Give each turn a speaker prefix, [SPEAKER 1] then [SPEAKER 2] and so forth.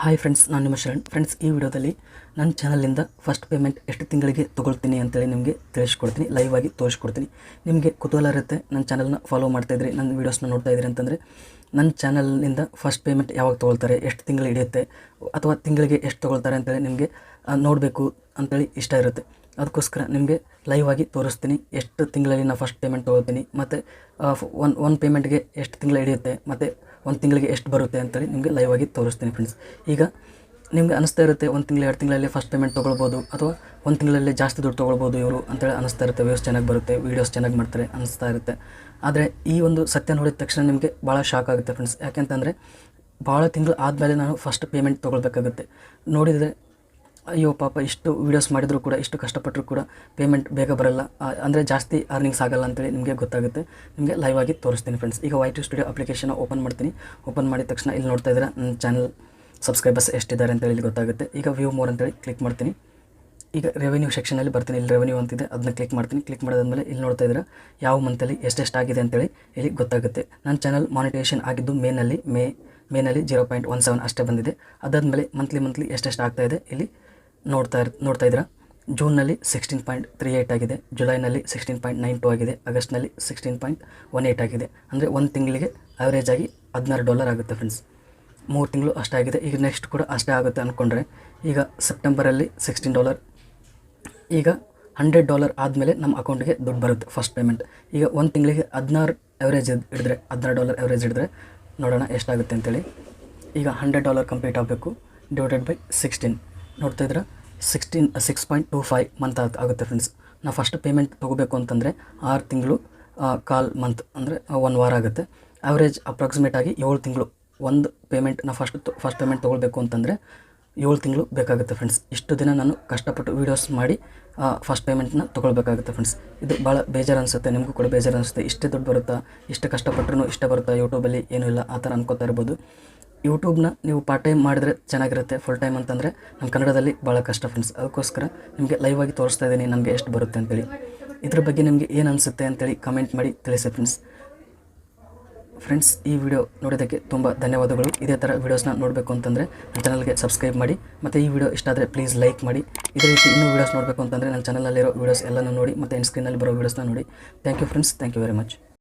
[SPEAKER 1] Hi friends, ನಾನು ನಿಮ್ಮ Sharan. Friends, ಈ ವಿಡಿಯೋದಲ್ಲಿ ನನ್ನ ಚಾನಲಿಂದ ಫಸ್ಟ್ ಪೇಮೆಂಟ್ ಎಷ್ಟು ತಿಂಗಳಿಗೆ ತೊಗೊಳ್ತೀನಿ ಅಂತೇಳಿ ನಿಮಗೆ ತಿಳಿಸ್ಕೊಡ್ತೀನಿ, ಲೈವ್ ಆಗಿ ತೋರಿಸ್ಕೊಡ್ತೀನಿ. ನಿಮಗೆ ಕುತೂಹಲ ಇರುತ್ತೆ, ನನ್ನ ಚಾನಲ್ನ ಫಾಲೋ ಮಾಡ್ತಾಯಿದ್ರಿ, ನನ್ನ ವೀಡಿಯೋಸ್ನ ನೋಡ್ತಾ ಇದ್ರಿ ಅಂತಂದರೆ ನನ್ನ ಚಾನಲ್ನಿಂದ ಫಸ್ಟ್ ಪೇಮೆಂಟ್ ಯಾವಾಗ ತೊಗೊಳ್ತಾರೆ, ಎಷ್ಟು ತಿಂಗಳು ಹಿಡಿಯುತ್ತೆ ಅಥವಾ ತಿಂಗಳಿಗೆ ಎಷ್ಟು ತೊಗೊಳ್ತಾರೆ ಅಂತೇಳಿ ನಿಮಗೆ ನೋಡಬೇಕು ಅಂತೇಳಿ ಇಷ್ಟ ಇರುತ್ತೆ. ಅದಕ್ಕೋಸ್ಕರ ನಿಮಗೆ ಲೈವ್ ಆಗಿ ತೋರಿಸ್ತೀನಿ, ಎಷ್ಟು ತಿಂಗಳಲ್ಲಿ ನಾನು ಫಸ್ಟ್ ಪೇಮೆಂಟ್ ತೊಗೊಳ್ತೀನಿ ಮತ್ತು ಒಂದು ಪೇಮೆಂಟ್ಗೆ ಎಷ್ಟು ತಿಂಗಳು ಹಿಡಿಯುತ್ತೆ ಮತ್ತು ಒಂದು ತಿಂಗಳಿಗೆ ಎಷ್ಟು ಬರುತ್ತೆ ಅಂತೇಳಿ ನಿಮಗೆ ಲೈವ್ ಆಗಿ ತೋರಿಸ್ತೀನಿ. ಫ್ರೆಂಡ್ಸ್, ಈಗ ನಿಮಗೆ ಅನಿಸ್ತಾ ಇರುತ್ತೆ 1 ತಿಂಗಳು 2 ತಿಂಗಳಲ್ಲಿ ಫಸ್ಟ್ ಪೇಮೆಂಟ್ ತೊಗೊಳ್ಬೋದು ಅಥವಾ 1 ತಿಂಗಳಲ್ಲಿ ಜಾಸ್ತಿ ದುಡ್ಡು ತೊಗೊಳ್ಬೋದು ಇವರು ಅಂತೇಳಿ ಅನಿಸ್ತಾ ಇರುತ್ತೆ. ವ್ಯೂಸ್ ಚೆನ್ನಾಗಿ ಬರುತ್ತೆ, ವೀಡಿಯೋಸ್ ಚೆನ್ನಾಗಿ ಮಾಡ್ತಾರೆ ಅನಿಸ್ತಾ ಇರುತ್ತೆ. ಆದರೆ ಈ ಒಂದು ಸತ್ಯ ನೋಡಿದ ತಕ್ಷಣ ನಿಮಗೆ ಭಾಳ ಶಾಕ್ ಆಗುತ್ತೆ ಫ್ರೆಂಡ್ಸ್. ಯಾಕೆಂತಂದರೆ ಭಾಳ ತಿಂಗಳು ಆದಮೇಲೆ ನಾನು ಫಸ್ಟ್ ಪೇಮೆಂಟ್ ತೊಗೊಳ್ಬೇಕಾಗುತ್ತೆ. ನೋಡಿದರೆ ಅಯ್ಯೋ ಪಾಪ, ಇಷ್ಟು ವೀಡಿಯೋಸ್ ಮಾಡಿದರೂ ಕೂಡ, ಇಷ್ಟು ಕಷ್ಟಪಟ್ಟರೂ ಕೂಡ ಪೇಮೆಂಟ್ ಬೇಗ ಬರಲ್ಲ, ಅಂದರೆ ಜಾಸ್ತಿ ಅರ್ನಿಂಗ್ಸ್ ಆಗಲ್ಲ ಅಂತೇಳಿ ನಿಮಗೆ ಗೊತ್ತಾಗುತ್ತೆ. ನಿಮಗೆ ಲೈವ್ ಆಗಿ ತೋರಿಸ್ತೀನಿ ಫ್ರೆಂಡ್ಸ್. ಈಗ YT ಸ್ಟುಡಿಯೋ ಅಪ್ಲಿಕೇಶನ್ ಓಪನ್ ಮಾಡ್ತೀನಿ. ಓಪನ್ ಮಾಡಿದ ತಕ್ಷಣ ಇಲ್ಲಿ ನೋಡ್ತಾ ಇದ್ದೀರಾ ನನ್ನ ಚಾನಲ್ ಸಬ್ಸ್ಕ್ರೈಬರ್ಸ್ ಎಷ್ಟಿದ್ದಾರೆ ಅಂತೇಳಿ ಇಲ್ಲಿ ಗೊತ್ತಾಗುತ್ತೆ. ಈಗ ವ್ಯೂ ಮೋರ್ ಅಂತೇಳಿ ಕ್ಲಿಕ್ ಮಾಡ್ತೀನಿ. ಈಗ ರೆವೆನ್ಯೂ ಸೆಕ್ಷನಲ್ಲಿ ಬರ್ತೀನಿ. ಇಲ್ಲಿ ರೆವೆನ್ಯೂ ಅಂತಿದೆ, ಅದನ್ನ ಕ್ಲಿಕ್ ಮಾಡ್ತೀನಿ. ಕ್ಲಿಕ್ ಮಾಡಿದಾದ್ಮೇಲೆ ಇಲ್ಲಿ ನೋಡ್ತಾ ಇದ್ದೀರಾ ಯಾವ ಮಂತಲ್ಲಿ ಎಷ್ಟೆಷ್ಟು ಆಗಿದೆ ಅಂತೇಳಿ ಇಲ್ಲಿ ಗೊತ್ತಾಗುತ್ತೆ. ನನ್ನ ಚಾನಲ್ ಮಾನಿಟೈಸೇಷನ್ ಆಗಿದ್ದು ಮೇನಲ್ಲಿ 0.17 ಅಷ್ಟೇ ಬಂದಿದೆ. ಅದಾದಮೇಲೆ ಮಂತ್ಲಿ ಎಷ್ಟೆಷ್ಟು ಆಗ್ತಾಯಿದೆ ಇಲ್ಲಿ ನೋಡ್ತಾ ಇದ್ದೀರಾ. ಜೂನ್ನಲ್ಲಿ 16.38 ಆಗಿದೆ, ಜುಲೈನಲ್ಲಿ 16.92 ಆಗಿದೆ, ಆಗಸ್ಟ್ನಲ್ಲಿ 16.18 ಆಗಿದೆ. ಅಂದರೆ ಒಂದು ತಿಂಗಳಿಗೆ ಆವ್ರೇಜ್ ಆಗಿ $16 ಆಗುತ್ತೆ ಫ್ರೆಂಡ್ಸ್. 3 ತಿಂಗಳು ಅಷ್ಟೇ ಆಗಿದೆ. ಈಗ ನೆಕ್ಸ್ಟ್ ಕೂಡ ಅಷ್ಟೇ ಆಗುತ್ತೆ ಅಂದ್ಕೊಂಡ್ರೆ, ಈಗ ಸೆಪ್ಟೆಂಬರಲ್ಲಿ $16, ಈಗ $100 ಆದಮೇಲೆ ನಮ್ಮ ಅಕೌಂಟಿಗೆ ದುಡ್ಡು ಬರುತ್ತೆ ಫಸ್ಟ್ ಪೇಮೆಂಟ್. ಈಗ ಒಂದು ತಿಂಗಳಿಗೆ $16 ಆವ್ರೇಜ್ ಹಿಡಿದ್ರೆ, $16 ಆವ್ರೇಜ್ ಹಿಡಿದ್ರೆ ನೋಡೋಣ ಎಷ್ಟಾಗುತ್ತೆ ಅಂತೇಳಿ. ಈಗ $100 ಕಂಪ್ಲೀಟ್ ಆಗಬೇಕು, ಡಿವೈಡೆಡ್ ಬೈ 16 ನೋಡ್ತಾ ಇದ್ರೆ 6.25 ಮಂತ್ ಆಗುತ್ತೆ ಫ್ರೆಂಡ್ಸ್. ನಾವು ಫಸ್ಟ್ ಪೇಮೆಂಟ್ ತೊಗೋಬೇಕು ಅಂತಂದರೆ 6 ತಿಂಗಳು ಕಾಲ್ ಮಂತ್ ಅಂದರೆ 1 ವಾರ ಆಗುತ್ತೆ. ಆವ್ರೇಜ್ ಅಪ್ರಾಕ್ಸಿಮೇಟಾಗಿ 7 ತಿಂಗಳು ಒಂದು ಪೇಮೆಂಟ್ ನಾವು ಫಸ್ಟ್ ಪೇಮೆಂಟ್ ತೊಗೊಳ್ಬೇಕು ಅಂತಂದರೆ 7 ತಿಂಗಳು ಬೇಕಾಗುತ್ತೆ ಫ್ರೆಂಡ್ಸ್. ಇಷ್ಟು ದಿನ ನಾನು ಕಷ್ಟಪಟ್ಟು ವೀಡಿಯೋಸ್ ಮಾಡಿ ಫಸ್ಟ್ ಪೇಮೆಂಟ್ನ ತೊಗೊಳ್ಬೇಕಾಗುತ್ತೆ ಫ್ರೆಂಡ್ಸ್. ಇದು ಭಾಳ ಬೇಜಾರು ಅನಿಸುತ್ತೆ, ನಿಮಗೂ ಕೂಡ ಬೇಜಾರು ಅನಿಸುತ್ತೆ. ಇಷ್ಟೇ ದುಡ್ಡು ಬರುತ್ತಾ, ಇಷ್ಟು ಕಷ್ಟಪಟ್ಟರೂ ಇಷ್ಟೇ ಬರುತ್ತಾ ಯೂಟ್ಯೂಬಲ್ಲಿ, ಏನೂ ಇಲ್ಲ ಆ ಥರ ಅನ್ಕೋತಾ ಇರ್ಬೋದು. ಯೂಟ್ಯೂಬ್ನ ನೀವು ಪಾರ್ಟ್ ಟೈಮ್ ಮಾಡಿದ್ರೆ ಚೆನ್ನಾಗಿರುತ್ತೆ, ಫುಲ್ ಟೈಮ್ ಅಂತಂದರೆ ನಮ್ಮ ಕನ್ನಡದಲ್ಲಿ ಭಾಳ ಕಷ್ಟ ಫ್ರೆಂಡ್ಸ್. ಅದಕ್ಕೋಸ್ಕರ ನಿಮಗೆ ಲೈವ್ ಆಗಿ ತೋರಿಸ್ತಾ ಇದ್ದೀನಿ ನಮಗೆ ಎಷ್ಟು ಬರುತ್ತೆ ಅಂತೇಳಿ. ಇದ್ರ ಬಗ್ಗೆ ನಿಮಗೆ ಏನು ಅನಿಸುತ್ತೆ ಅಂತೇಳಿ ಕಮೆಂಟ್ ಮಾಡಿ ತಿಳಿಸಿ ಫ್ರೆಂಡ್ಸ್. ಈ ವಿಡಿಯೋ ನೋಡೋದಕ್ಕೆ ತುಂಬ ಧನ್ಯವಾದಗಳು. ಇದೇ ಥರ ವೀಡಿಯೋಸ್ನ ನೋಡಬೇಕು ಅಂತಂದರೆ ನನ್ನ ಚಾನಲ್ಗೆ ಸಬ್ಸ್ಕ್ರೈಬ್ ಮಾಡಿ, ಮತ್ತು ಈ ವಿಡಿಯೋ ಇಷ್ಟ ಆದರೆ ಪ್ಲೀಸ್ ಲೈಕ್ ಮಾಡಿ. ಇದೇ ರೀತಿ ಇನ್ನೂ ವೀಡಿಯೋಸ್ ನೋಡಬೇಕು ಅಂತಂದರೆ ನನ್ನ ಚಾನಲಲ್ಲಿರೋ ವೀಡಿಯೋಸ್ ಎಲ್ಲನೂ ನೋಡಿ, ಮತ್ತು ಎಂಡ್ ಸ್ಕ್ರೀನಲ್ಲಿ ಬರೋ ವೀಡಿಯೋಸ್ನ ನೋಡಿ. Thank you friends, thank you very much.